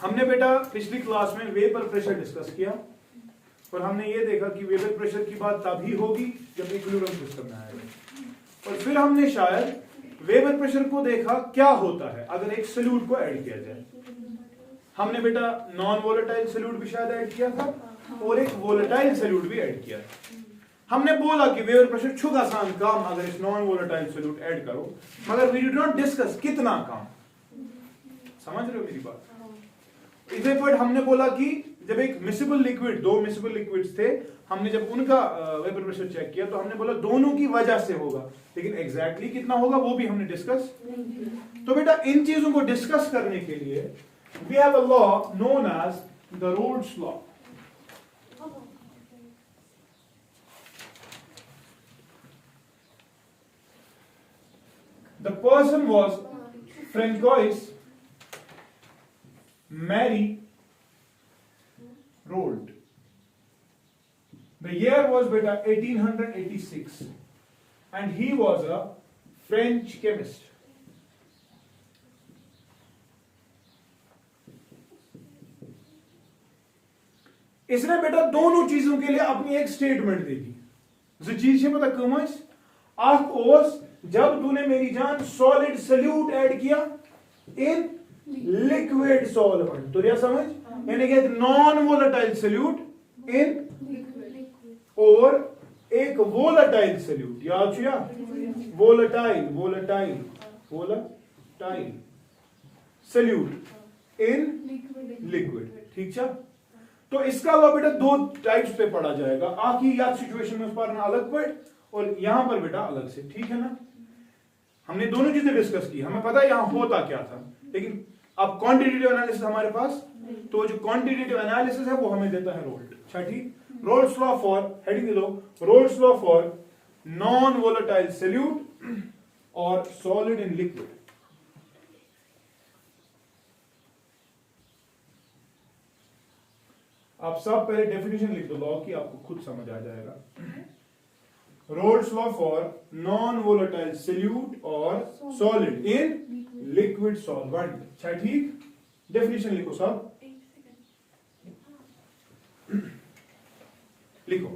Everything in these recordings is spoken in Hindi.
हमने बेटा पिछली क्लास में वेपर प्रेशर डिस्कस किया और हमने ये देखा कि वेपर प्रेशर की बात तभी होगी जब इक्विलिब्रियम सिस्टम में आएगा। और फिर हमने शायद वेपर प्रेशर को देखा क्या होता है अगर एक सॉल्यूट को ऐड किया जाए। हमने बेटा नॉन वोलेटाइल सॉल्यूट भी शायद ऐड किया था और एक वोलेटाइल सॉल्यूट भी ऐड किया। हमने बोला कि वेपर प्रेशर छुग आसान काम अगर इस नॉन वोलेटाइल सॉल्यूट ऐड करो, मगर वी डिड नॉट डिस्कस कितना काम। समझ रहे हो मेरी बात? इसे पर हमने बोला कि जब एक मिसिबल लिक्विड, दो मिसिबल लिक्विड्स थे, हमने जब उनका वेपर प्रेशर चेक किया तो हमने बोला दोनों की वजह से होगा, लेकिन एग्जैक्टली कितना होगा वो भी हमने डिस्कस। तो बेटा इन चीजों को डिस्कस करने के लिए we have a law known as the Raoult's law. The person was Francois Marie Rold. The year was beta 1886 and he was a French chemist. इसने बेटा दोनों चीजों के लिए अपनी एक स्टेटमेंट दी थी। जो चीज है पता कम है आख ओस जब तूने मेरी जान सॉलिड सॉल्यूट ऐड किया इन लिक्विड सॉल्वेंट, तो क्या समझ, यानी कि नॉन वोलेटाइल सॉल्यूट इन और एक वोलेटाइल सॉल्यूट, याद छुया volatile volatile volatile solute in liquid. ठीक है, तो इसका अलावा बेटा दो टाइप्स पे पढ़ा जाएगा। आखिर याद सिचुएशन में उस पर अलग पढ़ और यहां पर बेटा अलग से। ठीक है ना, हमने दोनों चीजें डिस्कस की, हमें पता है यहां होता क्या था, लेकिन अब क्वांटिटेटिव एनालिसिस हमारे पास, तो जो क्वांटिटेटिव एनालिसिस है वो हमें देता है रोल्ट। अच्छा ठीक, रोल्स लॉ फॉर हेडिंग दे दो, roles law for non volatile solute और सॉलिड इन लिक्विड। आप सब पहले डेफिनेशन लिख दो लॉ की, आपको खुद समझ आ जाएगा। Rolle's law for non-volatile solute or solid in liquid solvent। अच्छा ठीक, डेफिनेशन लिखो सब, लिखो।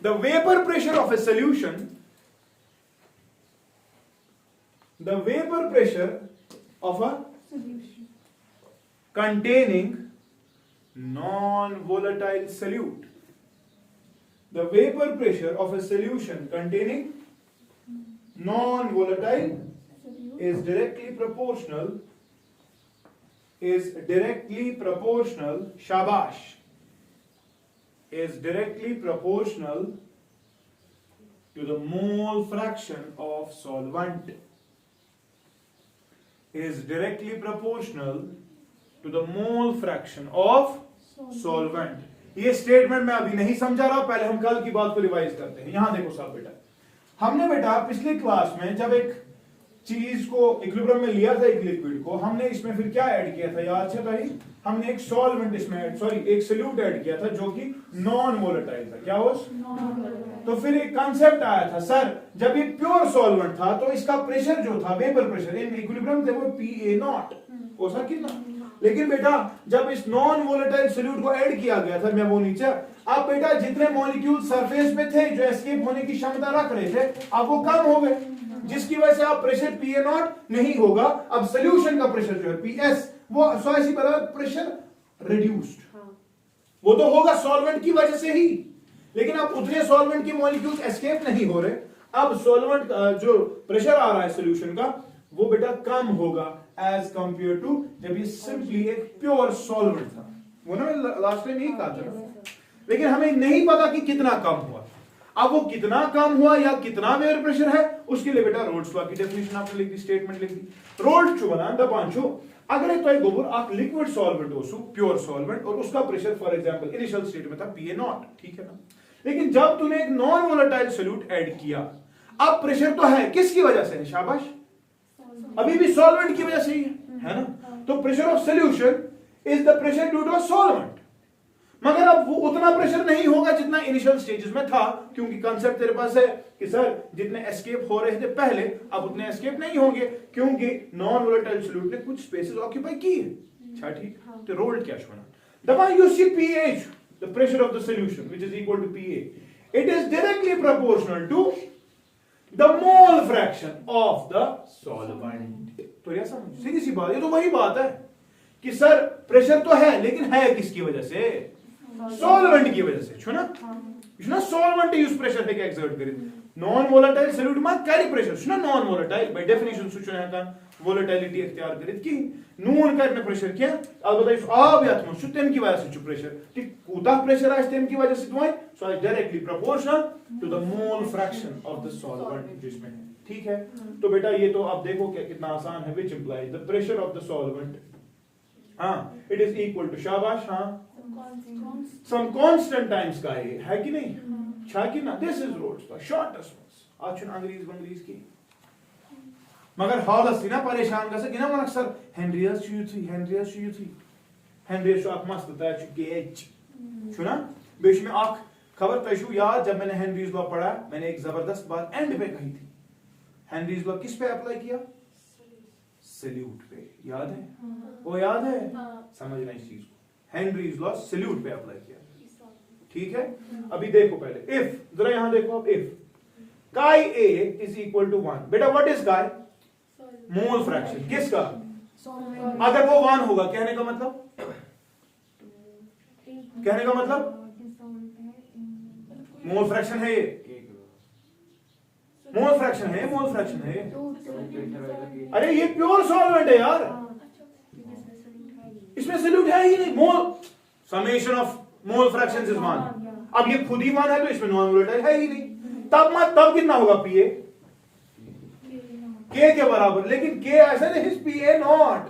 The vapor pressure of a solution, the vapor pressure of a solution containing non-volatile solute, the vapor pressure of a solution containing non-volatile is directly proportional shabash is directly proportional to the mole fraction of solvent, is directly proportional to the mole fraction of solvent। ये स्टेटमेंट मैं अभी नहीं समझा रहा, पहले हम कल की बात को रिवाइज करते हैं। यहां देखो साहब बेटा, हमने बेटा पिछली क्लास में जब एक चीज को इक्विलिब्रियम में लिया था, एक लिक्विड को, हमने इसमें फिर क्या ऐड किया था, याद है भाई, हमने एक सॉल्वेंट इसमें एक सॉल्यूट ऐड किया था जो कि नॉन वोलेटाइल था। क्या हो, तो फिर एक कंसेप्ट आया था, सर जब ये प्योर सॉल्वेंट था तो इसका प्रेशर जो था, वेपर प्रेशर इन इक्विलिब्रियम थे वो PA0 हो सा कितना, लेकिन बेटा जब इस नॉन वोलेटाइल सॉल्यूट को ऐड किया गया था, मैं वो नीचे, अब बेटा जितने मॉलिक्यूल सरफेस पे थे जो एस्केप होने की क्षमता रख रहे थे, अब वो कम हो गए, जिसकी वजह से अब प्रेशर PA0 नहीं होगा, अब सॉल्यूशन का प्रेशर जो है PS, वो ऐसी बराबर प्रेशर रिड्यूस्ड, वो तो होगा सॉल्वेंट की वजह से ही, लेकिन अब उतने सॉल्वेंट के मॉलिक्यूल एस्केप नहीं हो रहे, अब सॉल्वेंट जो प्रेशर आ रहा है सॉल्यूशन का वो बेटा कम होगा एज कंपेयर टू जब ये सिंपली एक प्योर सॉल्वेंट था। वो ना मैं लास्ट टाइम यही कहा था, लेकिन हमें नहीं पता कि कितना कम हुआ। अब वो कितना कम हुआ या कितना वेपर प्रेशर है, उसके लिए बेटा रोल्स लॉ की डेफिनेशन आपने लिख दी, स्टेटमेंट लिख दी। रोल्स छु बना दपांचो, अगर एक तो एक गोबर आप लिक्विड सॉल्वेंट हो, प्योर सॉल्वेंट, और उसका pressure for example initial state में था PA0, ठीक है ना, लेकिन जब तूने एक नॉन वोलेटाइल सॉल्यूट ऐड किया, अब प्रेशर तो है, किसकी वजह से है, शाबाश, अभी भी सॉल्वेंट की वजह से ही है ना, तो pressure of solution is the pressure due to solvent, मगर अब वो उतना प्रेशर नहीं होगा जितना इनिशियल स्टेजेस में था, क्योंकि कांसेप्ट तेरे पास है कि सर जितने एस्केप हो रहे थे पहले अब उतने एस्केप नहीं होंगे, क्योंकि नॉन वोलेटाइल सॉल्यूट ने कुछ स्पेसेस ऑक्यूपाई की है। अच्छा ठीक तो रोल्ड क्या होना दबा you see pH the pressure of the solution which is equal to PA it is directly proportional to the mole fraction of the solvent तो यह समझ सीधी सी बात ये तो वही बात है कि सर प्रेशर तो है लेकिन है किसकी वजह से सॉल्वेंट की वजह से छुना छुना सॉल्वेंट यूज प्रेशर है एक्सर्ट करे नॉन वोलेटाइल सॉल्यूट मा कैरी प्रेशर छुना नॉन वोलेटाइल बाय डेफिनेशन सु छुना का वोलेटिलिटी इख्तियार करित कि नून करने प्रेशर क्या अलबत्ता आब यात मन छु तेम की वजह से छु प्रेशर कि कूता प्रेशर आस तेम की वजह से तो so is directly proportional to the mole fraction of the solvent जिसमें है ठीक है तो बेटा ये तो आप देखो क्या कितना आसान है which implies the pressure of the solvent हां इट इज इक्वल टू शाबाश हां सम कांस्टेंट टाइम्स का है कि नहीं छा कि ना दिस इज रोड्स का शॉर्टेस्ट आज छुन अंग्रेज की मगर हालत थी ना परेशान गसे कि ना मन अक्सर हेनरियस छु अख मस्त तय छु गेज छु ना बेश में अख खबर तय छु याद जब मैंने हेनरीज लॉ पढ़ा मैंने एक जबरदस्त बात एंड पे कही थी हेनरीज लॉ किस पे अप्लाई किया सल्यूट पे याद है वो याद है समझना इस चीज को हेनरीज लॉ सल्यूट पे अप्लाई किया ठीक है अभी देखो पहले इफ जरा यहां देखो अब if chi a is equal to 1 बेटा what is chi mole fraction किसका अगर वो 1 होगा कहने का मतलब मोल फ्रैक्शन है ये मोल फ्रैक्शन है अरे ये प्योर सॉल्वेंट है यार इसमें सॉल्यूट है ही नहीं mole summation of mole fractions is 1 अब ये खुद ही 1 है तो इसमें नॉन वोलेटाइल है ही नहीं तब कितना होगा पीए के बराबर लेकिन के ऐसा नहीं पीए नॉट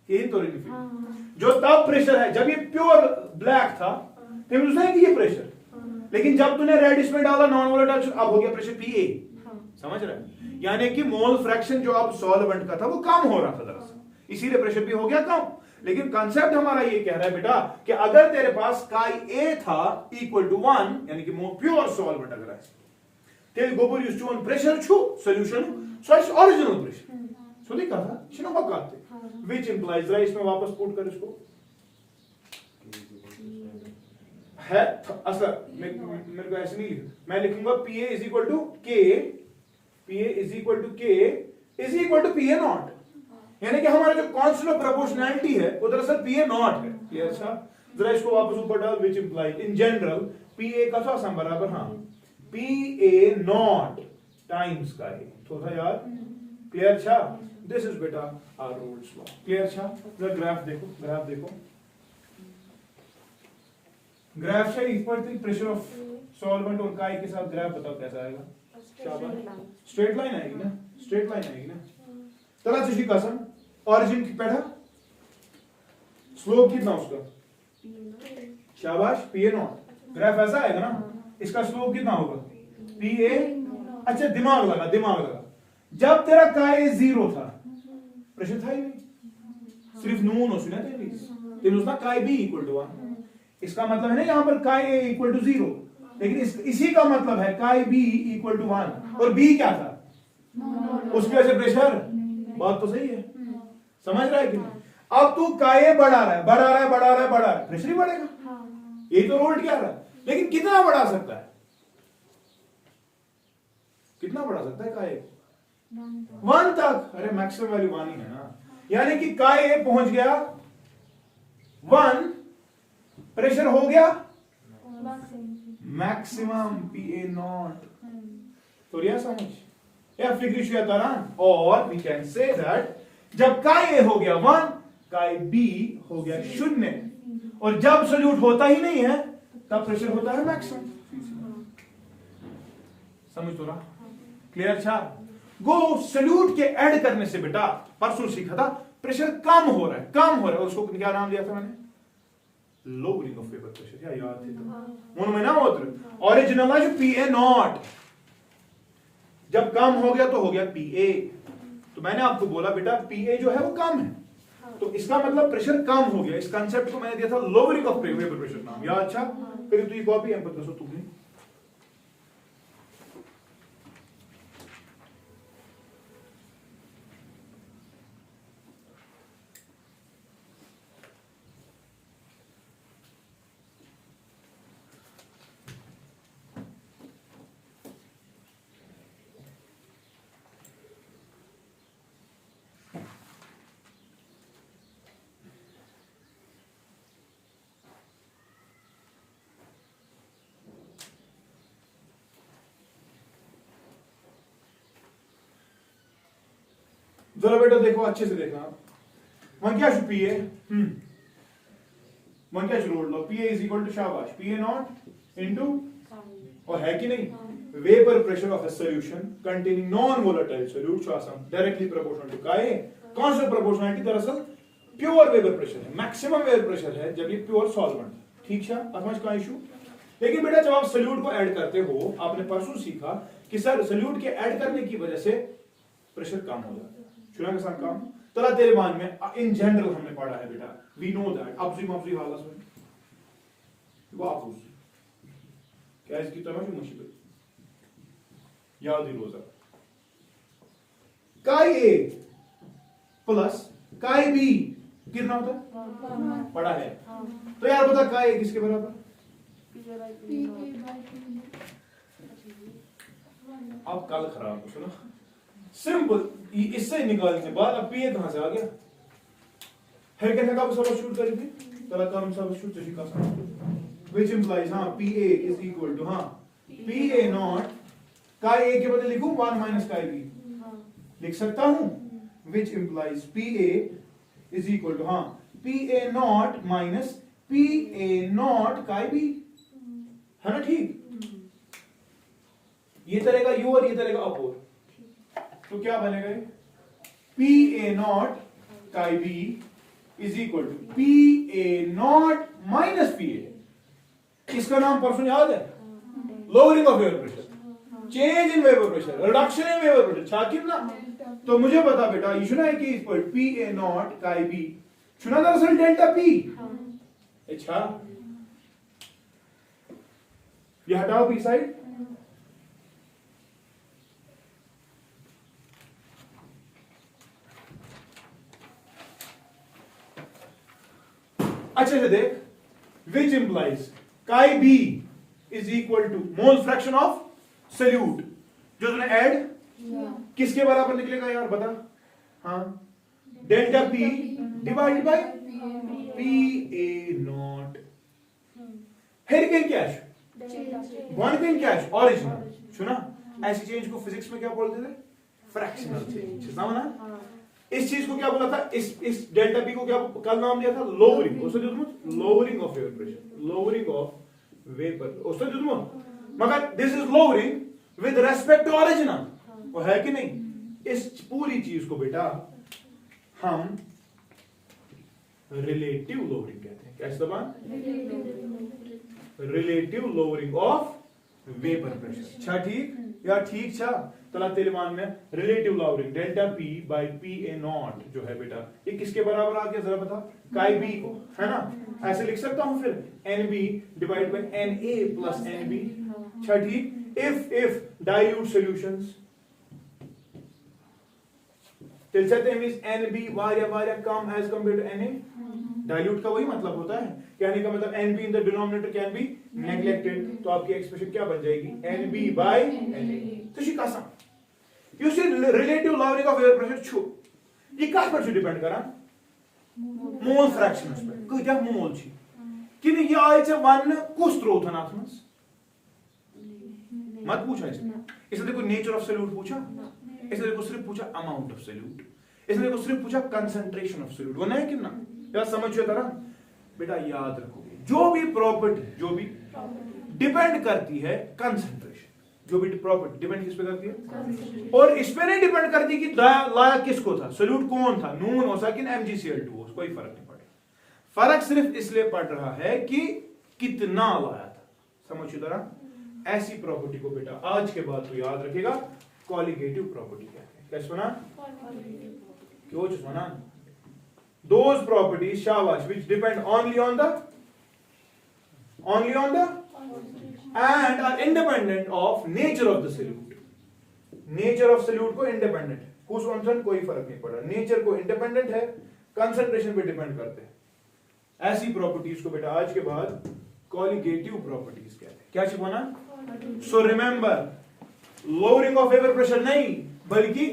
के तो जो तब प्रेशर है जब ये प्योर ब्लैक था तो उसने कि ये प्रेशर लेकिन जब तूने रेड इसमें डाला नॉन वोलेटाइल अब हो गया प्रेशर पीए समझ रहा है यानी कि मोल फ्रैक्शन जो अब सॉल्वेंट का था वो कम हो रहा था दरअसल इसीलिए प्रेशर भी हो गया कम लेकिन कंसेप्ट हमारा ये कह रहा है बेटा कि अगर तेरे पास chi a था इक्वल टू 1 यानी कि मोर प्योर सॉल्वेंट अगर है तेरे गोबर यूज्ड टू ऑन प्रेशर छु solution so its original pressure so लिखा था छिनो वकाते व्हिच इंप्लाइज राइट इसमें वापस पुट कर इसको है अच्छा मेरे को ऐसे नहीं लिखना मैं लिखूंगा pa is equal to k pa is equal to k is equal to pa not यानी कि हमारा जो कांस्टेंट ऑफ प्रोपोर्शनैलिटी है वो दरअसल pa नॉट है क्लियर अच्छा जरा इसको वापस ऊपर डाल which implies in general pa का क्या सम बराबर हां pa नॉट टाइम्स का है थोड़ा यार क्लियर अच्छा दिस इज बेटा आवर रोल्स लॉ क्लियर अच्छा जरा ग्राफ देखो ग्राफ से इक्वल प्रेशर ऑफ सॉल्वेंट और chi के साथ ग्राफ बताओ कैसा आएगा शाबाश स्ट्रेट लाइन आएगी ना चला तुझी कसम ओरिजिन की पैठा स्लोप कितना उसका शाबाश pa नॉट ग्राफ ऐसा आएगा ना इसका स्लोप कितना होगा pa अच्छा दिमाग लगा जब तेरा chi 0 था प्रेशर था ही नहीं सिर्फ नून हो सुना तेरी उसका chi b इक्वल टू 1 इसका मतलब है ना यहां पर chi a इक्वल टू 0 लेकिन इसी का मतलब है chi b इक्वल टू 1 और b क्या था उसकी वजह से प्रेशर बात तो सही है समझ रहा है कि नहीं अब तू काय बढ़ा रहा है प्रेशर ही बढ़ेगा यही तो रोल्ट क्या रहा है लेकिन कितना बढ़ा सकता है काय 1 तक अरे मैक्सिमम वैल्यू 1 ही है ना यानी कि काय पहुंच गया 1 प्रेशर हो गया मैक्सिमम pa नॉट तो यह समझ या फिक्र तरह और वी कैन से दैट जब chi a हो गया 1 chi b हो गया 0 और जब सॉल्यूट होता ही नहीं है तब प्रेशर होता है मैक्सिमम समझ तो रहा क्लियर अच्छा गो सॉल्यूट के ऐड करने से बेटा परसों सीखा था प्रेशर कम हो रहा है उसको क्या नाम दिया था मैंने लोअरिंग ऑफ वेपर प्रेशर क्या याद थे तो मन में ना होता ओरिजिनल है pa नॉट जब कम हो गया तो हो गया pa तो मैंने आपको बोला बेटा pa जो है वो कम है तो इसका मतलब प्रेशर कम हो गया इस कांसेप्ट को मैंने दिया था लोअरिंग ऑफ वेपर प्रेशर नाम याद अच्छा फिर तू ये कॉपी एम पर दसो तुमने जरा बेटा देखो अच्छे से देखना, वन क्या पी ए, वन क्या रोड लो, P A is equal to शाबाश पी ए नॉट इनटू, और है कि नहीं, vapour pressure of a solution containing non volatile solute show some directly proportional to का ए। कौन सा प्रोपोर्शनलिटी? दरअसल प्योर वेपर प्रेशर है, मैक्सिमम वेपर प्रेशर है जब ये प्योर सॉल्वेंट, ठीक है, समझ का इशू। लेकिन बेटा जब आप सॉल्यूट को ऐड करते हो, आपने परसों सीखा कि सर सॉल्यूट के ऐड करने की वजह से प्रेशर कम हो जाता है, शुरू के साथ काम तला तेरे मान में इन जनरल हमने पढ़ा है बेटा, वी नो दैट अपस्ट्रीम हालत में वो आप क्या इसकी तरह की मुश्किल याद ही रोजा काई ए प्लस काई बी कितना होता है? पढ़ा है। तो यार बता काई ए किसके बराबर? अब कल खराब हो, सुनो सिंपल, इससे निकालने के बाद अब पी ए कहां से आ गया है? कहने का सब शूट करेंगे तला काम सब शूट जैसी का which implies हाँ PA is equal to हाँ PA नॉट का A के बदले लिखूं 1 minus का B लिख सकता हूं, which implies PA is equal to हाँ PA naught minus PA naught का B, है ना ठीक? ये तरह का U और ये तरह का अपोर, तो क्या बनेगा ये? PA नॉट का B is equal to PA naught minus PA। इसका नाम परसों याद है? Lowering of vapour pressure, change in vapour pressure, reduction in vapour pressure, छाकिब ना। तो मुझे बता बेटा ये सुना है कि इस पर पी ए नॉट का बी सुना दरअसल डेल्टा पी, अच्छा ये हटाओ पी साइड, अच्छे से देख, which implies chi b is equal to mole fraction of solute जो तुमने ऐड किसके बराबर निकलेगा यार बता? हाँ delta p divided by p A naught, हेरिकेन कैश बॉर्नकेन कैश ओरिजिनल, सुना ऐसी चेंज को फिजिक्स में क्या बोलते थे? फ्रैक्शनल चेंज, समझना? इस चीज को क्या बोला था? इस डेल्टा पी को क्या कल नाम दिया था? लोअरिंग, उससे lowering of vapour pressure, lowering of vapour, उससे मगर this is lowering with respect to original, वो है कि नहीं? इस पूरी चीज को बेटा हम रिलेटिव लोअरिंग कहते हैं। कैसे दबान? Relative lowering of vapour pressure, अच्छा ठीक या ठीक छा तला तेलमान में relative lowering delta p by p A naught जो है बेटा ये किसके बराबर आ गया जरा बता? काई बी को, है ना? ऐसे लिख सकता हूं फिर n b divide by N a plus n b, अच्छा ठीक। इफ डाइल्यूट सॉल्यूशंस तेल कहते हैं एन बी वारिया कम as compare to n a, dilute का वही मतलब होता है, कहने का मतलब n b in the denominator can be neglected, तो आपकी एक्सप्रेशन क्या बन जाएगी? N B by N a. तो शिकासा you see relative lowering of air pressure छु ये कहां पर डिपेंड करा? मोल फ्रैक्शंस पे, कयता मोल छी कि ये आय छ वन कुस त्रोथन आत्मस मत पूछा इसने देखो नेचर ऑफ सॉल्यूट पूछा, इसने देखो सिर्फ पूछा अमाउंट ऑफ सॉल्यूट, इसने देखो सिर्फ पूछा कंसंट्रेशन ऑफ सॉल्यूट, वो नहीं कि ना यार समझिए तरह बेटा याद रखोगे जो भी प्रॉपर्टी जो भी डिपेंड करती है कंसंट्रेशन, जो भी प्रॉपर्टी डिपेंड किस पे करती है? और इस पे नहीं डिपेंड करती कि लाया किसको था, सॉल्यूट कौन था, नून हो सकिन MgCl2 हो, कोई फर्क नहीं पड़ेगा। फर्क सिर्फ इसलिए पड़ रहा है कि कितना लाया था, समझिए तरह। ऐसी प्रॉपर्टी को बेटा आज के बाद तो याद रखेगा कॉलिगेटिव प्रॉपर्टी कहते हैं। कैसे सुना? क्यों सुना? Those properties शाबाश which depend only on the and are independent of nature of the solute. Nature of solute को independent है, कुछ कंसंट कोई फर्क नहीं पड़ा, नेचर को इंडिपेंडेंट है, कंसंट्रेशन पे डिपेंड करते हैं। ऐसी प्रॉपर्टीज को बेटा आज के बाद कॉलिगेटिव प्रॉपर्टीज कहते हैं। क्या छिपाना? So remember lowering of vapour pressure नहीं बल्कि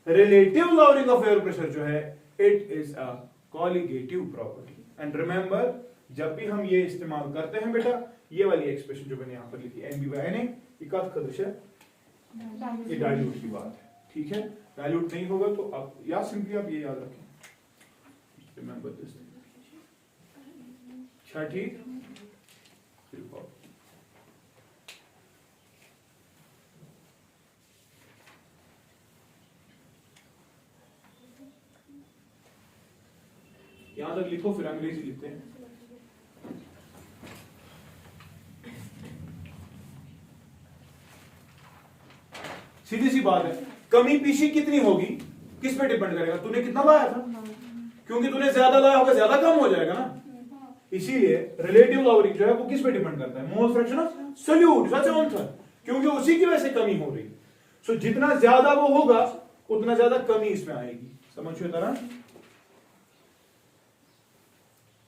relative lowering of vapour pressure जो है it is a colligative property. And remember जब भी हम ये इस्तेमाल करते हैं बेटा ये वाली एक्सप्रेशन जो मैंने यहां पर लिखी N B by N A ये कद खदश है, ये डाइल्यूट की बात है। ठीक है, डाइल्यूट नहीं होगा तो आप या सिंपली आप ये याद रखें, रिमेंबर दिस। अच्छा ठीक, यहां तक लिखो फिर अंग्रेजी लिखते हैं। सीधी सी बात है, कमी पीछे कितनी होगी किस पे डिपेंड करेगा, तूने कितना लाया था, क्योंकि तूने ज्यादा लाया होगा ज्यादा कम हो जाएगा ना, इसीलिए रिलेटिव लॉवरिंग जो है वो किस पे डिपेंड करता है, मोल fraction of solute, such answer, क्योंकि उसी की वजह से कमी हो रही। सो जितना ज्यादा वो होगा उतना ज्यादा कमी इसमें आएगी, समझो तरह।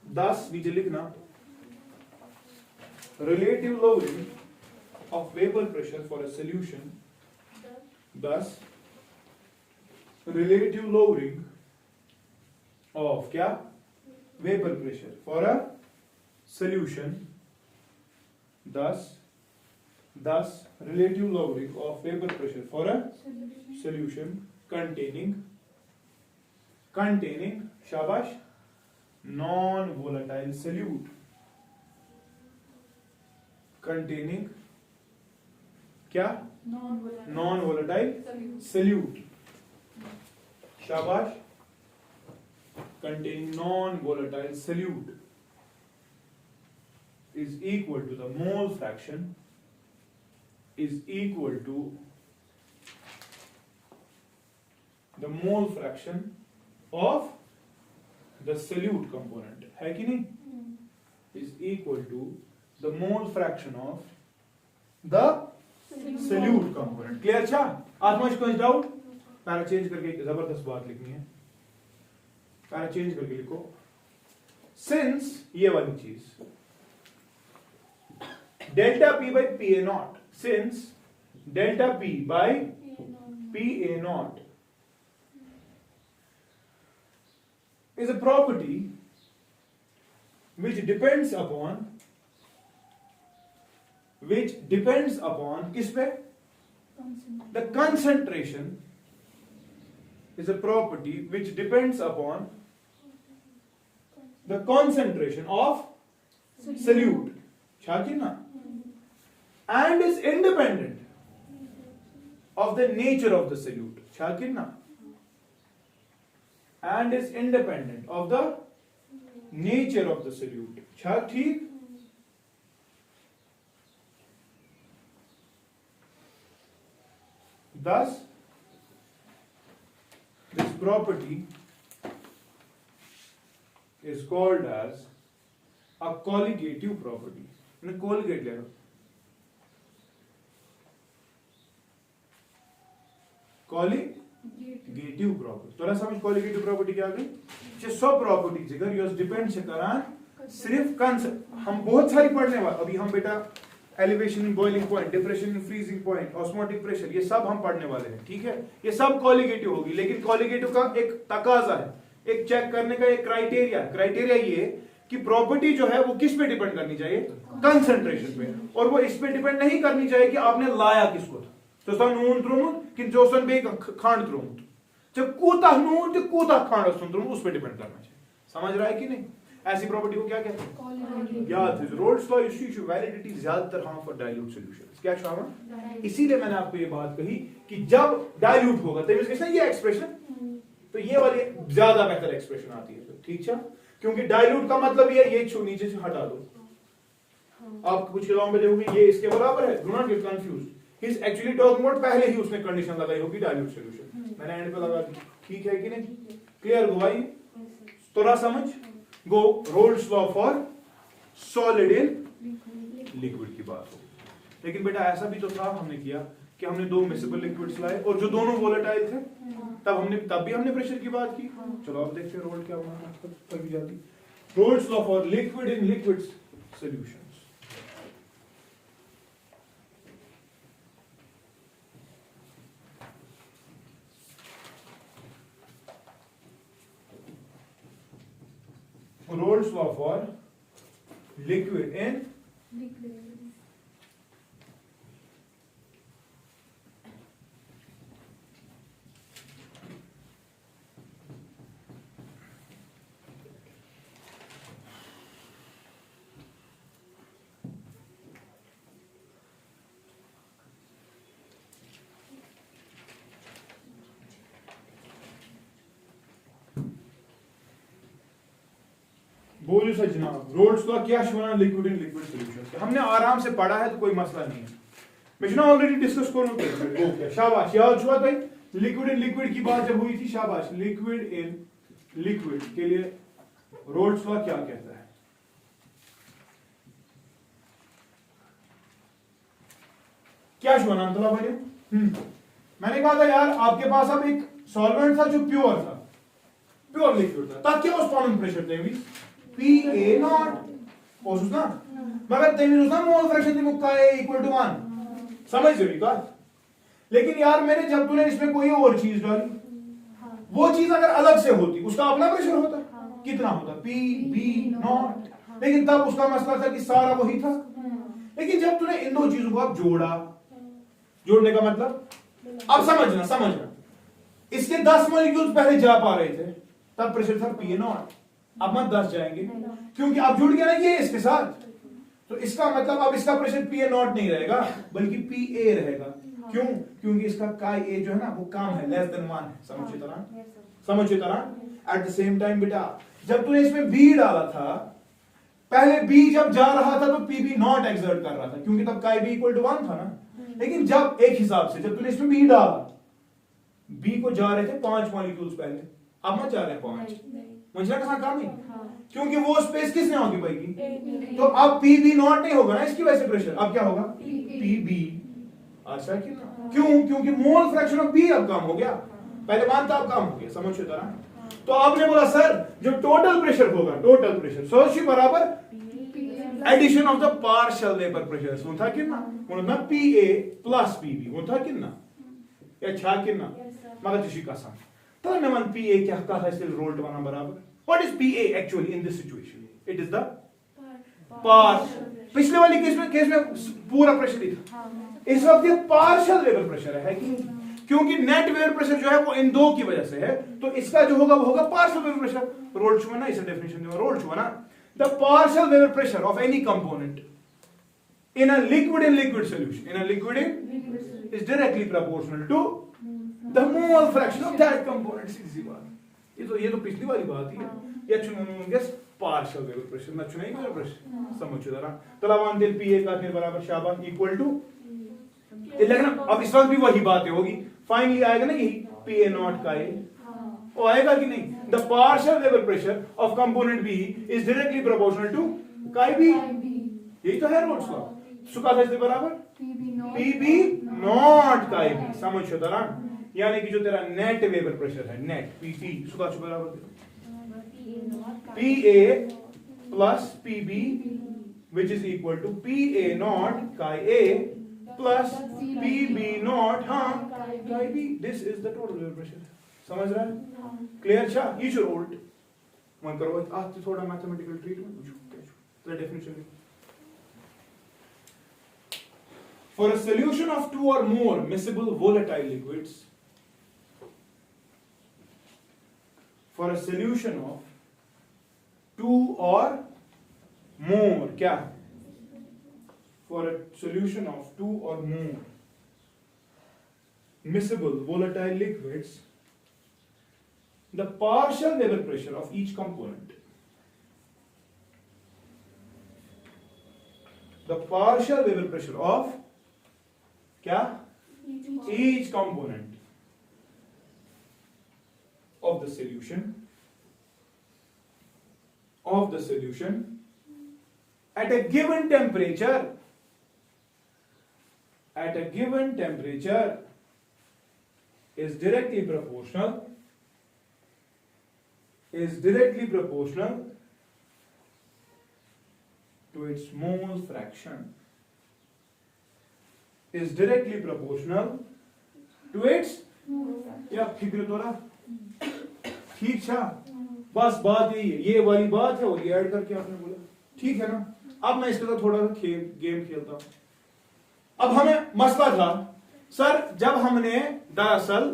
10 नीचे लिखना, relative lowering of vapor pressure for a solution, thus relative lowering of क्या vapor pressure for a solution, thus relative lowering of vapor pressure for a solution containing शाबाश non volatile solute, containing क्या नॉन वोलेटाइल सल्यूट, शाबाश, containing non volatile solute is equal to the mole fraction is equal to the mole fraction of the solute component, है कि नहीं, is equal to the mole fraction of the solute component, clear। अच्छा आज मुझे कोई डाउट, पैरा चेंज करके एक जबरदस्त बात लिखनी है, पैरा चेंज करके लिखो, सिंस ये वाली चीज delta P by P A not, since delta P by P A not is a property which depends upon किस पे, the concentration is a property which depends upon the concentration of solute, Shakir ना, and is independent of the nature of the solute, Shakir ना, and is independent of the nature of the solute, ठीक। Thus this property is called as a colligative property, colligate ले लो, colligative property, थोड़ा समझ colligative property क्या गई, सब प्रॉपर्टी जिगर यूज डिपेंड से करान सिर्फ कंसेप्ट, हम बहुत सारी पढ़ने वाले, अभी हम बेटा elevation in boiling point, depression in freezing point, osmotic pressure, ये सब हम पढ़ने वाले हैं, ठीक है, ये सब कॉलिगेटिव होगी, लेकिन कॉलिगेटिव का एक तकाजा है, एक चेक करने का एक क्राइटेरिया ये कि प्रॉपर्टी जो है वो किस पे डिपेंड करनी चाहिए, कंसंट्रेशन पे, और वो इस पे डिपेंड नहीं करनी चाहिए कि आपने लाया किसको था, तो सन नून त्रुमुत कि जोसन बे खांड त्रुमुत, जब कूता नून तो कूता खांड त्रुमुत, उस पे डिपेंड करना चाहिए, समझ रहा है कि नहीं। ऐसी प्रॉपर्टी को क्या कहते हैं, याद है रोल्स लॉ इशू वैलिडिटी ज्यादातर हाँ फॉर डाइल्यूट सॉल्यूशंस, क्या शामा, इसीलिए मैंने आपको ये बात कही कि जब डाइल्यूट होगा तो ये एक्सप्रेशन, तो ये वाली ज्यादा बेहतर एक्सप्रेशन आती है, ठीक है, क्योंकि डाइल्यूट का मतलब ये नीचे से हटा दो, आप कुछ किताबों में देखोगे ये इसके बराबर है, do not gate confused, he is actually talking about पहले ही उसने कंडीशन लगाई होगी डाइल्यूट सॉल्यूशन, मैंने एंड पे लगा दी, ठीक है कि नहीं, क्लियर हो भाई, थोड़ा समझ गो, Raoult's law for solid in liquid की बात हो, लेकिन बेटा ऐसा भी तो था हमने किया कि हमने दो मिक्सेबल लिक्विड्स लाए और जो दोनों वोलेटाइल थे, तब भी हमने प्रेशर की बात की, चलो अब देखते हैं रोल क्या होना है जल्दी, roles law for liquid in liquids solutions, Rolle's law for liquid in बोलो सर जनाब रोल्स लॉ क्या शुना लिक्विड इन लिक्विड सॉल्यूशंस हमने आराम से पढ़ा है तो कोई मसला नहीं है मैं ऑलरेडी डिस्कस करूं ओके शाबाश याद छुआ भाई लिक्विड इन लिक्विड की बात जब हुई थी शाबाश लिक्विड इन लिक्विड के लिए रोल्स लॉ क्या कहता है क्या शुना अंतला भाई मैंने कहा था यार आपके पास अब एक सॉल्वेंट था जो प्योर था प्योर लिक्विड था तब क्या उस कॉमन प्रेशर थे PA नॉट ओस ना मगर तेमी उस ना मोल फ्रैक्शन दी मुक्ता है इक्वल टू 1 समझ रही बात लेकिन यार मैंने जब तूने इसमें कोई और चीज डाली वो चीज अगर अलग से होती उसका अपना प्रेशर होता कितना होता PB नॉट लेकिन तब उसका मसला था कि सारा वही था लेकिन जब तूने इन दो चीजों को अब जोड़ा जोड़ने का मतलब अब समझना इसके 10 मॉलिक्यूल्स पहले जा पा रहे थे तब प्रेशर था PA नॉट अब मत 10 जाएंगे क्योंकि अब जुड़ गया ना ये इसके साथ तो इसका मतलब अब इसका प्रेशर PA नॉट नहीं रहेगा बल्कि PA रहेगा क्यों क्योंकि इसका chi A जो है ना वो कम है लेस देन 1 है समझिए तरह एट द सेम टाइम बेटा जब तूने इसमें B डाला था पहले B जब जा रहा था तो PB नॉट एक्सर्ट कर रहा था क्योंकि तब chi B इक्वल टू 1 था ना लेकिन जब एक हिसाब से जब तूने इसमें B डाला B को जा रहे थे 5 मॉलिक्यूल्स पहले अब मत जा रहे हैं 5 मुझे कहां काम है क्योंकि वो स्पेस किसने ऑक्यूपाई की तो अब PB नॉट नहीं होगा ना इसकी वजह से प्रेशर अब क्या होगा PB अच्छा क्यों क्योंकि मोल फ्रैक्शन ऑफ B अब कम हो गया पहले मानता अब कम हो गया समझो तरह तो आपने बोला सर जो टोटल प्रेशर होगा टोटल प्रेशर सोची बराबर addition of the partial vapour pressure वो था कितना PA प्लस PB वो था कितना या छा कितना मगर तुझी कसम तो मैं मन PA क्या कहा इसलिए रोल्ट बना बराबर what is PA actually in this situation it is the partial पिछले वाली केस में पूरा प्रेशर ही था इस वक्त ये पार्शियल वेपर प्रेशर है कि क्योंकि नेट वेपर प्रेशर जो है वो इन दो की वजह से है तो इसका जो होगा वो होगा पार्शियल वेपर प्रेशर रोल्ट छुआ ना इसे डेफिनेशन दूंगा रोल्ट छुआ ना the partial vapour pressure of any component in a liquid in liquid solution is directly proportional to the mole fraction of that component सीधी बात ये तो पिछली वाली बात ही है ये चुनूंगे पार्शियल वेपर प्रेशर ना चुनाई वेपर प्रेशर समझो जरा तलावान दिल PA का फिर बराबर शाबाश इक्वल टू ये लगना अब इस वक्त भी वही बातें होगी फाइनली आएगा ना यही PA नॉट का वो आएगा कि नहीं the partial vapour pressure of component B is directly proportional to chi B यही तो है रोल्स लॉ सुका था इसके बराबर PB नॉट chi B समझो जरा यानी कि जो तेरा नेट वेपर प्रेशर है नेट PT सुका बराबर PA plus PB which is equal to PA naught chi A plus PB naught chi B this is the total vapour pressure समझ रहा है क्लियर छा इच रोल्ट मन करो आज थोड़ा मैथमेटिकल ट्रीटमेंट पूछो क्या definition for a solution of two or more miscible volatile liquids for a solution of two or more क्या for a solution of two or more miscible volatile liquids the partial Weber pressure of each component the partial Weber pressure of क्या each component of the solution at a given temperature is directly proportional to its mole fraction is directly proportional to its क्या फिक्र तो रहा ठीक था बस बात यही है ये वाली बात है और ये ऐड करके आपने बोला ठीक है ना अब मैं इसके साथ थोड़ा सा गेम खेलता हूं अब हमें मसला था सर जब हमने दरअसल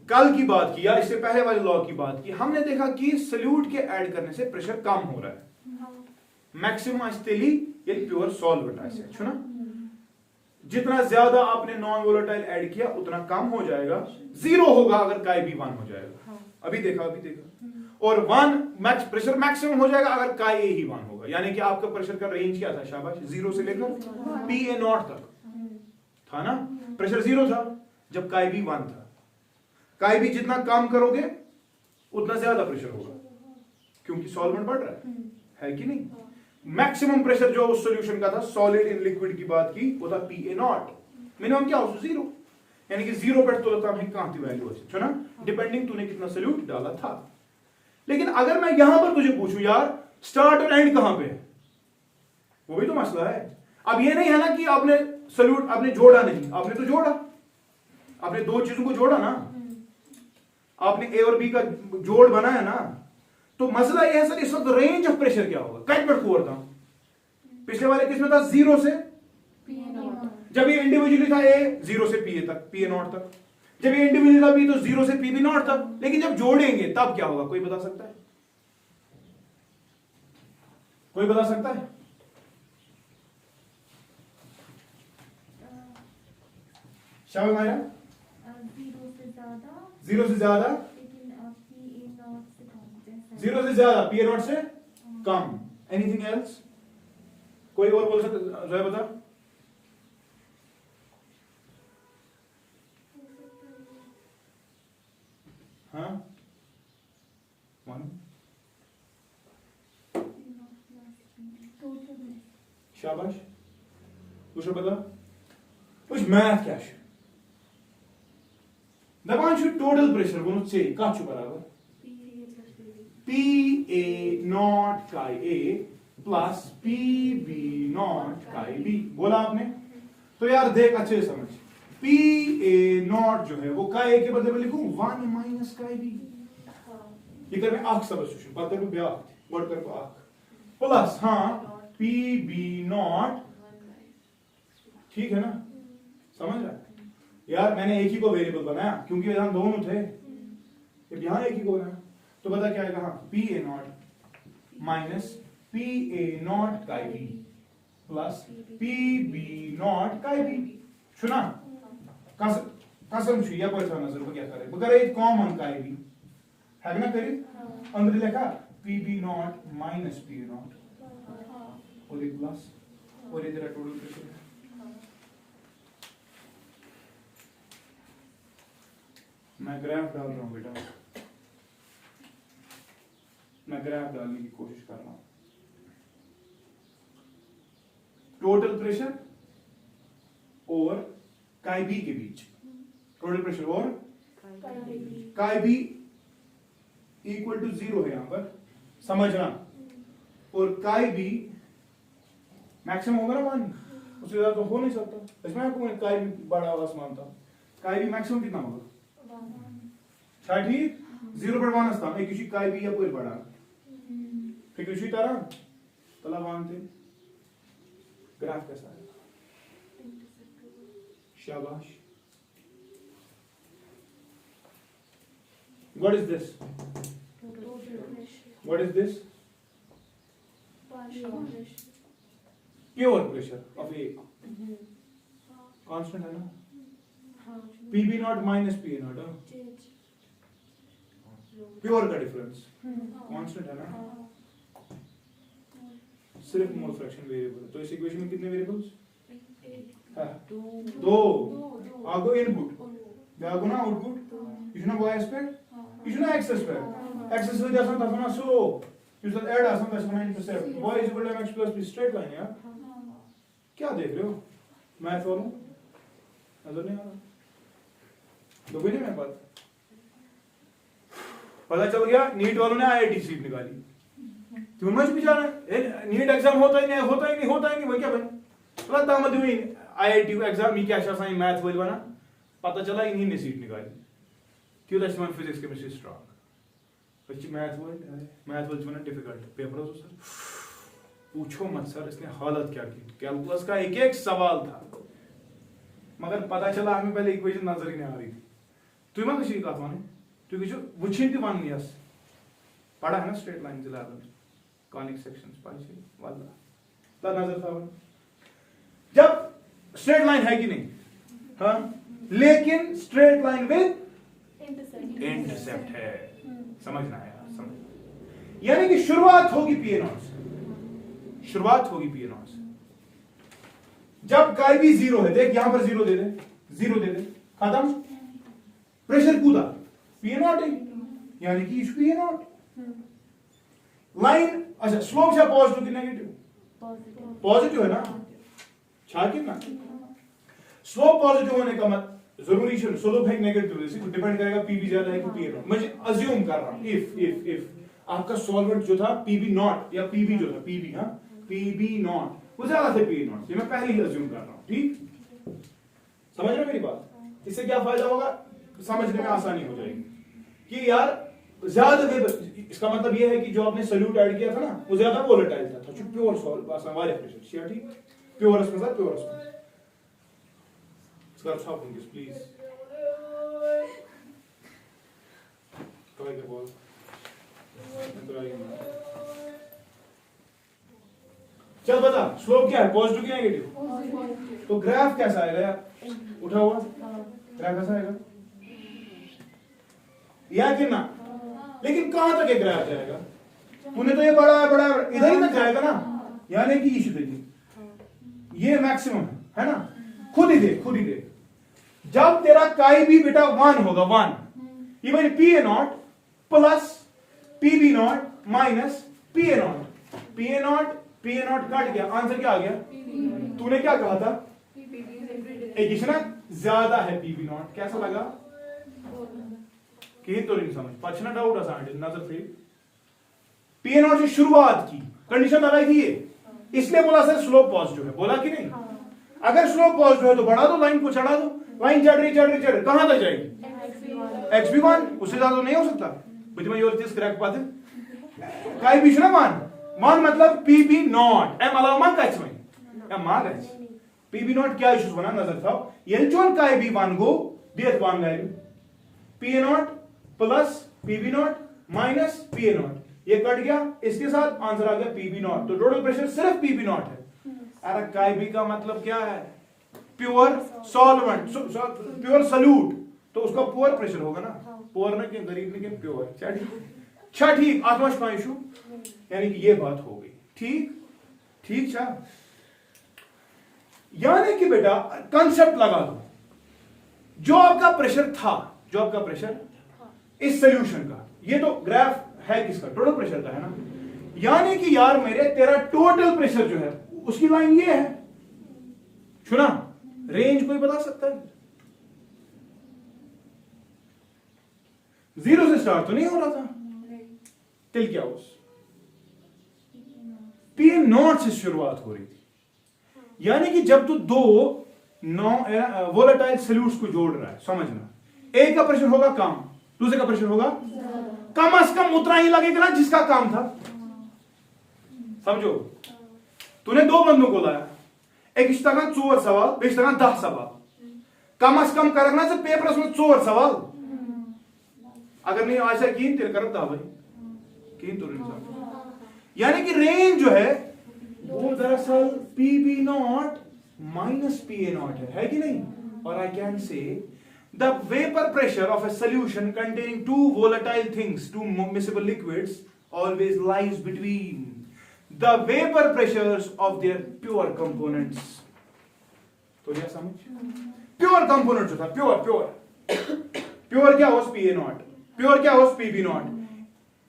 कल की बात किया इससे पहले वाले लॉ की बात की हमने देखा कि सल्यूट के ऐड करने से प्रेशर कम हो रहा है मैक्सिमम अस्तेली ये प्योर सॉल्वेंट है ना जितना ज्यादा आपने नॉन वोलेटाइल ऐड किया उतना कम हो जाएगा जीरो होगा अगर chi B 1 हो जाएगा अभी देखा और 1 मैक्स प्रेशर मैक्सिमम हो जाएगा अगर का ए ही 1 होगा, यानी कि आपका प्रेशर का रेंज क्या था शाबाश, 0 से लेकर PA0 तक था ना। प्रेशर 0 था जब का बी 1 था, का बी जितना काम करोगे उतना ज्यादा प्रेशर होगा क्योंकि सॉल्वेंट बढ़ रहा है कि नहीं। मैक्सिमम प्रेशर जो उस सॉल्यूशन का था सॉलिड इन लिक्विड की बात की वो था PA0, मिनिमम क्या हो 0, यानी कि 0 पर तो हम कहां थी वैल्यू अच्छी ना, डिपेंडिंग तूने कितना सॉल्यूट डाला था। लेकिन अगर मैं यहां पर तुझे पूछूं यार स्टार्ट और एंड कहां पे है, वो भी तो मसला है। अब ये नहीं है ना कि आपने सॉल्यूट आपने जोड़ा नहीं, आपने तो जोड़ा, आपने दो चीजों को जोड़ा ना, आपने ए और बी का जोड़ बनाया ना। तो मसला ये है सर इस वक्त रेंज ऑफ प्रेशर क्या होगा, कट पर हुआ था पिछले वाले किसमें था 0 से PA0, जब ये इंडिविजुअली था ए 0 से PA तक PA0 तक, जब ये इंडिविजुअली था बी तो 0 से PB0 तक, लेकिन जब जोड़ेंगे तब क्या होगा, कोई बता सकता है, कोई बता सकता है? शाबाश माया। 0 से ज्यादा 0 से ज्यादा PA0 से कम, एनीथिंग एल्स? कोई और बोल सकता, जोया बता। हाँ शाबाश, कुछ बता, कुछ मैथ क्या है दपान टोटल प्रेशर वो कत बराबर PA0 का A प्लस PB0 का B, बोला आपने। तो यार देख अच्छे से समझ, PA0 जो है वो का A के बदले में लिखूं 1 माइनस का B, ये कर मैं आख सब्स्टिट्यूशन पता है ब्याह वर्ड कर को आख प्लस हाँ PB0, ठीक है ना, समझ रहा है यार। मैंने एक ही को वेरिएबल बनाया क्योंकि यहां दोनों थे, यहां एक ही को बनाया तो पता क्या आएगा, हाँ PA0 माइनस PA0 का B प्लस PB0 का B, सुना कसम छुया कोई था नजर को क्या करे बगर एक कॉमन का B है ना, करे अंदर लिखा PB0 माइनस PA0 और एक प्लस और ये तेरा टोटल प्रेशर है। मैं ग्राफ डाल रहा हूं बेटा, मैं ग्राफ डालने की कोशिश कर रहा हूं। टोटल प्रेशर और काई बी के बीच, टोटल प्रेशर और काई बी इक्वल टू 0 है यहां पर, समझना। और काई बी मैक्सिमम होगा ना मान, उससे ज्यादा तो हो नहीं सकता। इसमें आपको काई बी बड़ा आसमान था, काई बी मैक्सिमम कितना होगा शायद ठीक 0 पर 1 असता एक किसी काई बी या पूरे बड़ा फिर किसी तरह तला मानते ग्राफ कैसा है, शाबाश। What is this? What is this? Pure pressure of A. Constant है ना? PB0 minus PA0 प्योर का डिफरेंस कांस्टेंट है ना, सिर्फ मोल फ्रैक्शन वेरिएबल। तो इस इक्वेशन में कितने वेरिएबल्स है? दो। आगो इनपुट आगो ना आउटपुट, इशना y एस्पेक्ट इशना x एस्पेक्ट, x एस्पेक्ट आसान था ना सो यूजर ऐड आसान था इसमें intercept y is equal to mx plus b straight line यार। क्या देख रहे हो, मैथ वालों नजर नहीं आ रहा? दोगे नहीं मेरे पास, पता चल गया नीट वालों ने IIT सीट निकाली। तुम्हें मच भी जाना है नीट एग्जाम होता ही नहीं वो क्या बन पता मत हुई IIT एग्जाम ही क्या शासा मैथ वाली बना, पता चला इन्हीं ने सीट निकाली क्यों दशमन फिजिक्स केमिस्ट्री स्ट्रांग बच्ची मैथ वाली बना डिफिकल्ट पेपर हो सर पूछो मत सर इसने हालत क्या की, कैलकुलस का एक एक सवाल था मगर पता चला हमें पहले इक्वेशन नजर ही नहीं आ रही थी। तुम्हें कशी कथ वन तुम वुचिन वन यस पढ़ा है ना स्ट्रेट लाइन 11 कॉनिक सेक्शंस वाला नजर था जब स्ट्रेट लाइन है कि नहीं, हाँ लेकिन स्ट्रेट लाइन विद इंटरसेप्ट है, समझना है यार समझ यानी कि शुरुआत होगी पी ए नॉट से, शुरुआत होगी पी ए नॉट से। जब काई भी जीरो है, देख यहां पर जीरो दे दे, जीरो दे दे, खत्म, प्रेशर कूदा, पी ए नॉट है, यानी कि पी ए नॉट लाइन। अच्छा स्लोप है पॉजिटिव की नेगेटिव? पॉजिटिव है ना, छा कितना स्लोप पॉजिटिव होने का मतलब जरूरी स्लोप है नेगेटिव, इसी को डिपेंड करेगा पीबी ज्यादा है कि पी ए नॉट। मैं अज्यूम कर रहा हूं इफ आपका सॉल्वेंट जो था पीबी नॉट या पीबी जो था पीबी, हाँ पीबी नॉट वो ज्यादा थे पी ए नॉट, ये मैं पहले ही अज्यूम कर रहा हूं, ठीक समझ रहे मेरी बात? इससे क्या फायदा होगा, समझने में आसानी हो जाएगी कि यार ज्यादा वेपर, इसका मतलब ये है कि जो आपने सॉल्यूट ऐड किया था ना वो ज्यादा वोलेटाइल था, जो प्योर सॉल्व वाले प्रेशर, ठीक प्योरस में सर प्योरस में इसका अच्छा होंगे प्लीज के बोल चल बता स्लोप क्या है, पॉजिटिव की नेगेटिव? तो ग्राफ कैसा आएगा यार, उठा हुआ ग्राफ कैसा आएगा, या कि ना? लेकिन कहां तक ये ग्राफ जाएगा? तूने तो ये बड़ा है बड़ा है, इधर ही तक जाएगा ना, यानी कि इशू देखिए ये मैक्सिमम है ना, खुद ही देख जब तेरा काई भी बेटा 1 होगा, 1 ये P A not plus PB not minus P A not cut गया, आंसर क्या आ गया? तूने क्या कहा था, एक इशना ज्यादा है पीबी नॉट, कैसा लगा कि तो नहीं समझ पछना डाउट आसान नजर से पी ए नॉट से शुरुआत की, कंडीशन लगाई थी ये, इसलिए बोला सर स्लोप पॉजिटिव है, बोला कि नहीं? अगर स्लोप पॉजिटिव है तो बढ़ा दो, लाइन को चढ़ा दो, लाइन चढ़ रही कहां तक जाएगी? XB1, उससे ज्यादा तो नहीं हो सकता। बुझमा योर दिस करेक्ट बात है, काई भी ना मान मतलब PB नॉट एम अलाव मान काच में या मान है PB नॉट क्या इश्यूज बना नजर था, येलचोन काई भी 1 गो देत 1 value PA not plus PB not minus PA not, ये कट गया, इसके साथ आंसर आ गया PB नॉट, तो टोटल प्रेशर सिर्फ PB नॉट है। अरे काई भी का मतलब क्या है, प्योर सॉल्वेंट, प्योर सॉल्यूट, तो उसका प्योर प्रेशर होगा ना, प्योर ना कि गरीब लेकिन प्योर, ठीक आत्मश का इशू, यानी कि ये बात हो गई, ठीक छा, यानी कि बेटा कंसेप्ट लगा दो, जो आपका प्रेशर इस सॉल्यूशन का, ये तो ग्राफ है किसका, टोटल प्रेशर का है ना, यानी कि यार मेरे तेरा टोटल प्रेशर जो है उसकी लाइन ये है, सुना? रेंज कोई बता सकता है? 0 से स्टार्ट तो नहीं हो रहा था, टिल क्या उस पी ए नॉट से शुरुआत हो रही थी, यानी कि जब तू दो वोलेटाइल सॉल्यूट्स को जोड़ रहा है, समझना, एक का प्रेशर होगा कम, दूसरे का प्रेशर होगा कम से कम उतना ही लगेगा ना जिसका काम था, समझो? तूने 2 बंदों को लाया, एक इश्तगा 4 सवाल, एक इश्तगा 10 सवाल, कम से कम करना से पेपर में 4 सवाल, अगर नहीं ऐसा की तेरे कर भाई की तो नहीं, यानी कि रेंज जो है वो दरअसल PB not minus PA not है कि नहीं? और I can say the vapor pressure of a solution containing 2 volatile things, 2 miscible liquids, always lies between the vapor pressures of their pure components. तो क्या समझ? प्योर कंपोनेंट जो था, प्योर क्या हो PA नॉट, प्योर क्या हो PB नॉट,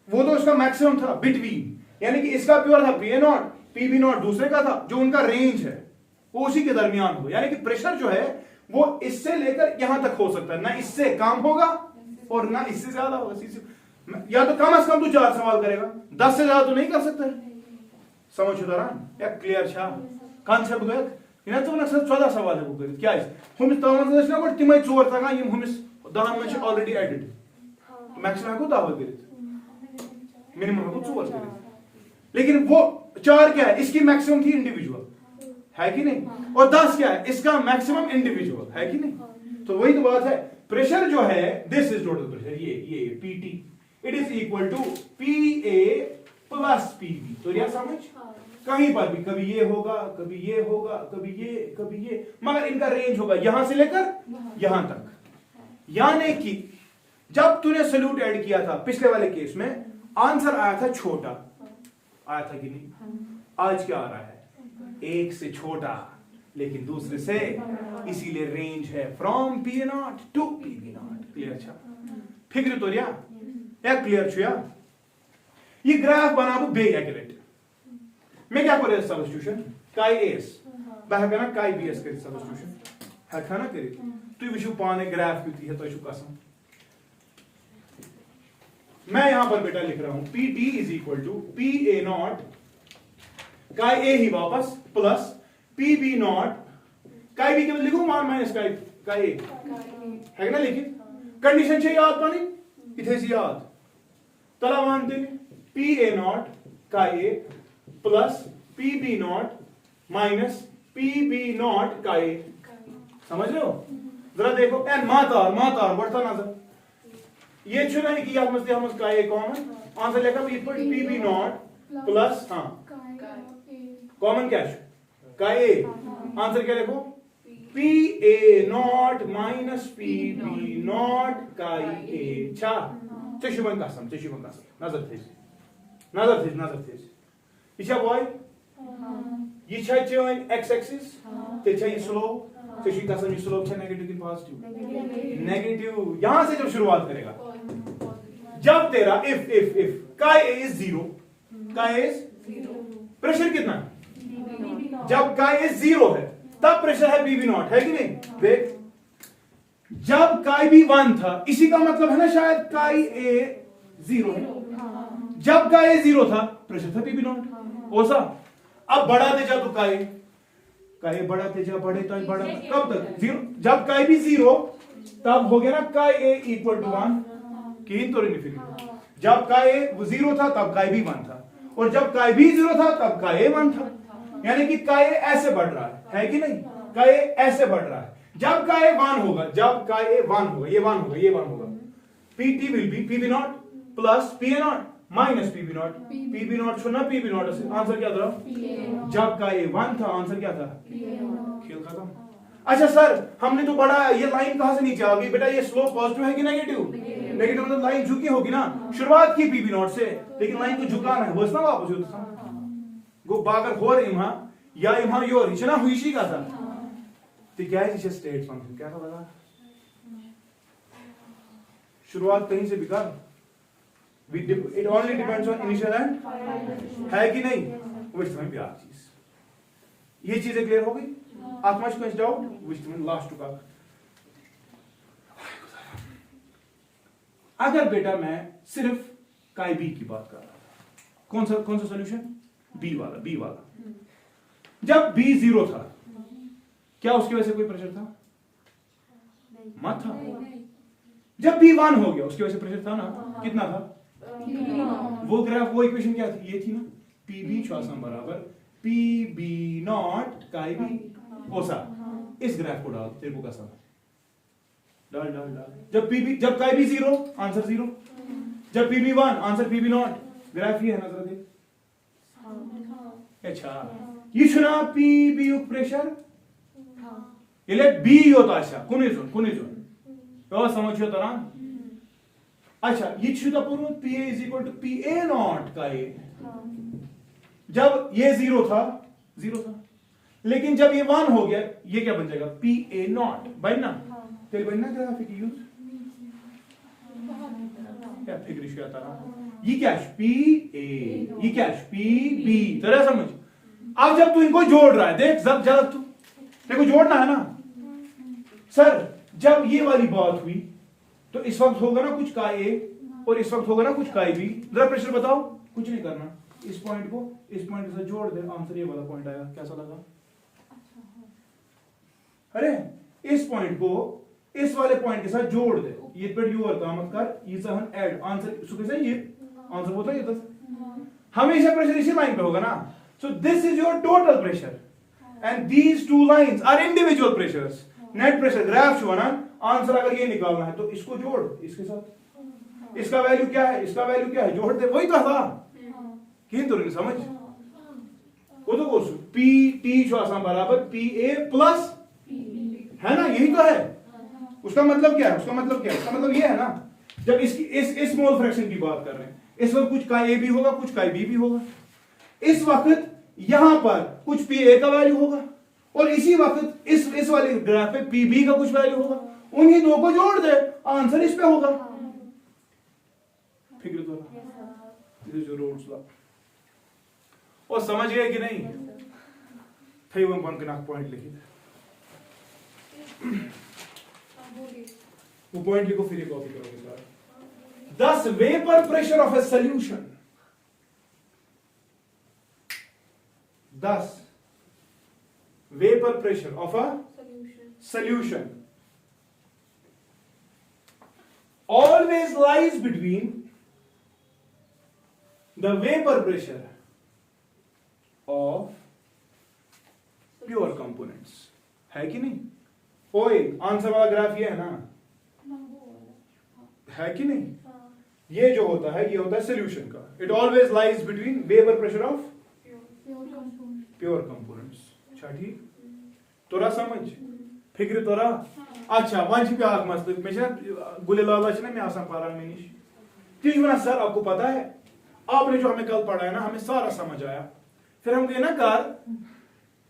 वो तो उसका मैक्सिमम था बिटवीन, यानी कि इसका प्योर था PA नॉट, PB नॉट दूसरे का था, जो उनका रेंज है वो उसी के दरमियान हो, यानी कि प्रेशर जो है वो इससे लेकर यहां तक हो सकता है, ना इससे कम होगा और ना इससे ज्यादा होगा, या तो कम से कम तू 4 सवाल करेगा, 10 से ज्यादा तो नहीं कर सकता, समझ या क्लियर छा कॉन्सेप्ट गया इन तो ना 14 सवाल है वो कर क्या हम तमन ना बट तिमै 4 तगन यम हमिस 10 में ऑलरेडी एडिड, तो मैक्सिमम को दावा कर मिनिमम को 4 कर, लेकिन वो 4 क्या है, इसकी मैक्सिमम थी इंडिविजुअल, है कि नहीं, और 10 क्या है, इसका मैक्सिमम इंडिविजुअल, है कि नहीं? तो वही तो बात है, प्रेशर जो है दिस इज टोटल प्रेशर, ये PT, it is equal to PA plus PB, तो यह समझ कहीं पर भी कभी ये होगा, कभी ये होगा, कभी ये, मगर इनका रेंज होगा यहां से लेकर यहां तक, यानी कि जब तूने सॉल्यूट ऐड किया था पिछले वाले केस में, आंसर आया था छोटा, आया था कि नहीं? आज क्या आ रहा है? एक से छोटा लेकिन दूसरे से, इसीलिए रेंज है from P0 to PB0। Clear? अच्छा फिक्र तो रिया या क्लियर छुया? ये ग्राफ बनाबो बे एक्यूरेट। मैं क्या करे सब्स्टिट्यूशन काई एस बहकना काई बी एस कर सब्स्टिट्यूशन हखा ना करे। तु वुचु पाने ग्राफ कितनी है तो छु कसम। मैं यहां पर बेटा लिख रहा हूं PT is equal to PA0 काई ए ही वापस प्लस PB0 काई बी के बदले लिखूं मान माइनस काई ए है ना। लेकिन कंडीशन चाहिए याद पानी इथे से याद तला मानते PA0 काई ए प्लस PB0 माइनस PB0 काई ए। समझ रहे हो? जरा देखो एन मातार बढ़ता नजर ये छु नहीं कि हम काई ए कॉमन आंसर लेखा PB0 प्लस हाँ कॉमन क्या है काई ए। आंसर क्या देखो PA0 माइनस PB0 काई ए छा चशुबन कसम नजर थे ये छा बॉय ये छा चेन एक्स एक्सिस ते छा ये स्लोप चशु कसम ये स्लोप छा नेगेटिव की पॉजिटिव नेगेटिव। यहां से जब शुरुआत करेगा जब तेरा इफ काई ए इज 0 प्रेशर कितना है? जब काई ए 0 है तब प्रेशर है PB0 है कि नहीं? देख जब काई बी 1 था इसी का मतलब है ना शायद काई ए 0 है। जब काई ए 0 था प्रेशर था PB0 ओसा। अब बढ़ाते जा तो काई बढ़ाते जा बढ़े तो बढ़ा कब तक 0? जब काई बी 0 तब हो गया ना काई ए इक्वल टू 1 की तो नहीं फिक्र। जब काई ए 0 था तब काई बी 1 था और जब काई बी 0 था तब काई ए 1 था। यानी कि काई ए ऐसे बढ़ रहा है कि नहीं? काई ए ऐसे बढ़ रहा है। जब काई ए 1 होगा ये 1 होगा PT will be PB0 plus PA0 minus PB0 छोड़ना PB0 से आंसर क्या था? जब काई ए 1 था आंसर क्या था? खेल खत्म। अच्छा सर हमने तो पढ़ा ये लाइन कहां से नीचे आ गई बेटा? ये स्लोप पॉजिटिव है कि नेगेटिव? नेगेटिव मतलब लाइन झुकी होगी ना। शुरुआत की PB0 से लेकिन लाइन को झुकाना है बस ना वापस होता गो बागर होर इमा या इमा योर इचना हुईशी का था तो क्या है स्टेट फंक्शन क्या था लगा? शुरुआत कहीं से बिकार it only depends on initial and है कि नहीं? विच में भी आप चीज ये चीजें क्लियर हो गई? आप मच कुछ डाउट विच में लास्ट टू का। अगर बेटा मैं सिर्फ काई बी की बात कर रहा था कौन सा सॉल्यूशन? बी वाला जब B 0 था क्या उसकी वजह से कोई प्रेशर था? मत था। जब B 1 हो गया उसकी वजह से प्रेशर था ना? कितना था? वो ग्राफ वो इक्वेशन क्या थी? ये थी ना PB श्वासम बराबर PB0 काई बी ओसा। इस ग्राफ को डाल तेरे को कसम डाल जब काई बी 0 आंसर 0 जब PB 1 आंसर PB0 ग्राफ ये है ना जरा देख। अच्छा ये छुना PB युक्त प्रेशर इले B होता अच्छा कुनिजुन तो समझियो तरह। अच्छा ये छुदा पूर्ण PA is equal to PA0 का ए। जब ये 0 था लेकिन जब ये 1 हो गया ये क्या बन जाएगा? PA0 बनना तेरे बनना ग्राफिक यूज क्या फिक्र शिया तरह। ये क्या PA ये क्या PB तेरा समझ। अब जब तू इनको जोड़ रहा है देख जब तू देखो जोड़ना है ना सर। जब ये वाली बात हुई तो इस वक्त होगा ना कुछ काई ए और इस वक्त होगा ना कुछ काई बी। जरा प्रेशर बताओ। कुछ नहीं करना इस पॉइंट को इस पॉइंट के साथ जोड़ दे आंसर ये वाला पॉइंट आएगा। कैसा लगा? अरे इस पॉइंट को इस वाले पॉइंट के साथ जोड़ दे ये पे यूर का मत कर ये सहन ऐड आंसर सुके से ये आंसर होता है ये हमेशा प्रेशर इसी लाइन पे होगा ना। So this is your total pressure and these two lines are individual pressures. Net pressure graph जो ना आंसर अगर ये निकालना है तो इसको जोड़ इसके साथ। इसका वैल्यू क्या है? इसका वैल्यू क्या है? जोड़ दे वही तो था कि तो नहीं समझ वो तो कोस PT जो आसान बराबर PA प्लस है ना यही तो है। उसका मतलब क्या है? उसका मतलब ये है ना जब इसकी इस मोल फ्रैक्शन की बात कर रहे हैं इस वक्त कुछ का ए भी होगा, कुछ का बी भी होगा। इस वक्त यहां पर कुछ पी ए का वैल्यू होगा और इसी वक्त इस वाले ग्राफ पे पी बी का कुछ वैल्यू होगा। उन्हीं दो को जोड़ दे, आंसर इस पे होगा। फिक्र तो जो रोड्स लॉ और समझ गए कि नहीं? थे वो बन के नाक पॉइंट लिखी वो पॉइंट लिखो, फिर ये कॉपी करोगे सारा। Thus vapor pressure of a solution, thus vapor pressure of a solution always lies between the vapor pressure of pure components। है कि नहीं? ओए आंसर वाला ग्राफ ये है ना, है कि नहीं? ये जो होता है ये होता है सोल्यूशन का। It always lies between vapour pressure of pure components. अच्छा ठीक, तोरा समझ फिक्र तोरा। अच्छा वंश पे आग मस्त में गुले लाला ना मैं आसान पारा में निश तीज बना सर आपको पता है आपने जो हमें कल पढ़ा है ना हमें सारा समझ आया। फिर हम गए ना घर,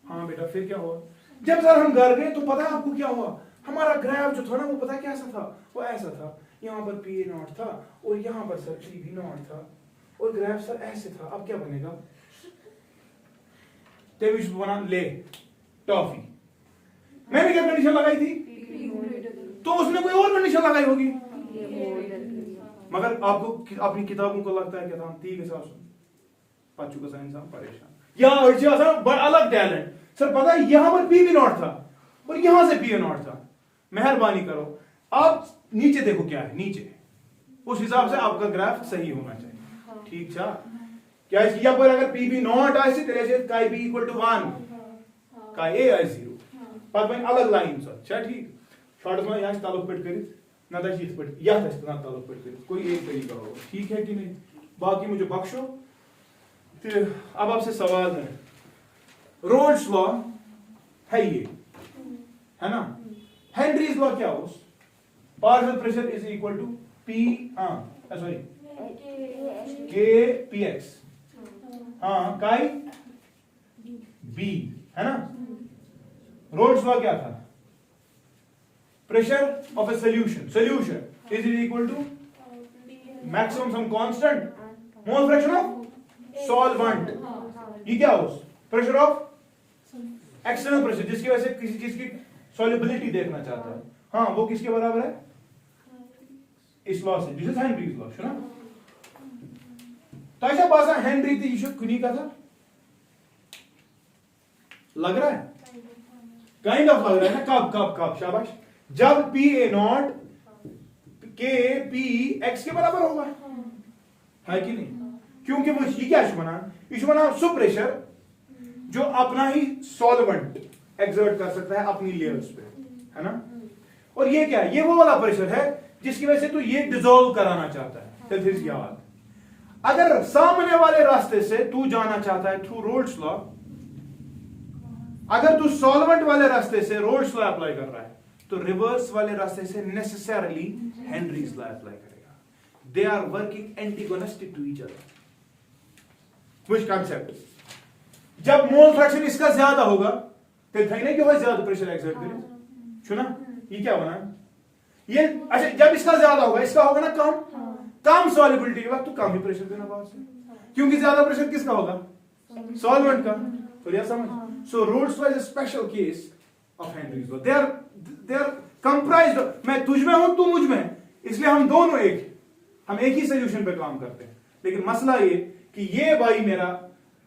हाँ बेटा फिर क्या हुआ? जब सर हम घर गए तो पता है आपको क्या हुआ? हमारा ग्राफ जो था ना वो पता कैसा था? वो ऐसा था, यहाँ पर पी ए नॉट था और यहाँ पर सर पी बी नॉट था और ग्राफ सर ऐसे था। अब क्या बनेगा? तेविश बना ले टॉफी। मैंने क्या कंडीशन लगाई थी? तो उसने कोई और कंडीशन लगाई होगी। मगर आपको अपनी किताबों को लगता है कि हम ती के साथ पाचू का इंसान परेशान या अलग टैलेंट। सर पता है यहाँ पर पी बी नॉट था और यहां से पी ए नॉट था। मेहरबानी करो आप नीचे देखो क्या है नीचे, उस हिसाब से आपका ग्राफ सही होना चाहिए। ठीक था क्या? इसलिए पर अगर पी बी नॉट ऐसे तेरे से काई बी इक्वल टू 1 काई ए आई 0 पर बन अलग लाइन सर। अच्छा ठीक, शॉर्ट में यहां ताल्लुक पेट करित ना दा शीत पेट या ना ताल्लुक पेट करित, कोई एक तरीका होगा। ठीक है कि नहीं? बाकी मुझे बख्शो। फिर अब आपसे सवाल है, रोल्स लॉ है ये, है ना? हेनरीज लॉ क्या हो? Partial pressure is equal to P sorry K P X chi B, है ना? रोल्स लॉ क्या था? Pressure of a solution is equal to maximum some constant mole fraction of solvent. ये क्या हो? प्रेशर ऑफ एक्सटर्नल प्रेशर, जिसकी वजह से किसी चीज की सॉल्युबिलिटी देखना चाहता है। हाँ वो किसके बराबर है? इस लॉ से, जिसे हेनरीज लॉ है ना। तो ऐसा पासा हेनरी थी ईश्वर कुनी का था, लग रहा है काइंड ऑफ लग रहा है ना। कब शाबाश, जब पी ए नॉट के पी एक्स के बराबर होगा, है कि नहीं? क्योंकि वो ये क्या इशू बना सुप्रेशर जो अपना ही सॉल्वेंट एक्सर्ट कर सकता है अपनी लेयर्स पे, है ना? और ये क्या है? ये वो वाला प्रेशर है जिसकी वजह से तो ये डिसॉल्व कराना चाहता है। याद, अगर सामने वाले रास्ते से तू जाना चाहता है थ्रू रोल्स लॉ, अगर तू सॉल्वेंट वाले रास्ते से रोल्स लॉ अप्लाई कर रहा है तो रिवर्स वाले रास्ते से नेसेसरली हेनरीज लॉ अप्लाई करेगा। They are working antagonistic to each other. Which concept? जब मोल फ्रैक्शन इसका ज्यादा होगा तो थे ना कि वो ज्यादा प्रेशर एक्सर्ट करे। सुना ये क्या बना ये? अच्छा जब इसका ज्यादा होगा, इसका होगा ना कम सॉल्युबिलिटी के वक्त तो कम ही प्रेशर देना बाहर से, क्योंकि ज्यादा प्रेशर किसका होगा? सॉल्वेंट का। तो यह समझ। So Raoult's law is a special case of Henry's law. They are comprised. मैं तुझ में हूं, तू मुझ में, इसलिए हम दोनों हम एक ही सोल्यूशन पे काम करते हैं। लेकिन मसला ये कि ये भाई मेरा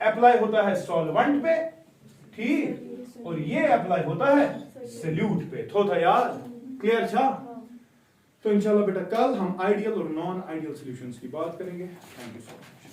अप्लाई होता है सॉल्वेंट पे, ठीक, और ये अप्लाई होता है सॉल्यूट पे। था याद? क्लियर था? तो इंशाल्लाह बेटा कल हम आइडियल और नॉन आइडियल सॉल्यूशंस की बात करेंगे। Thank you so much.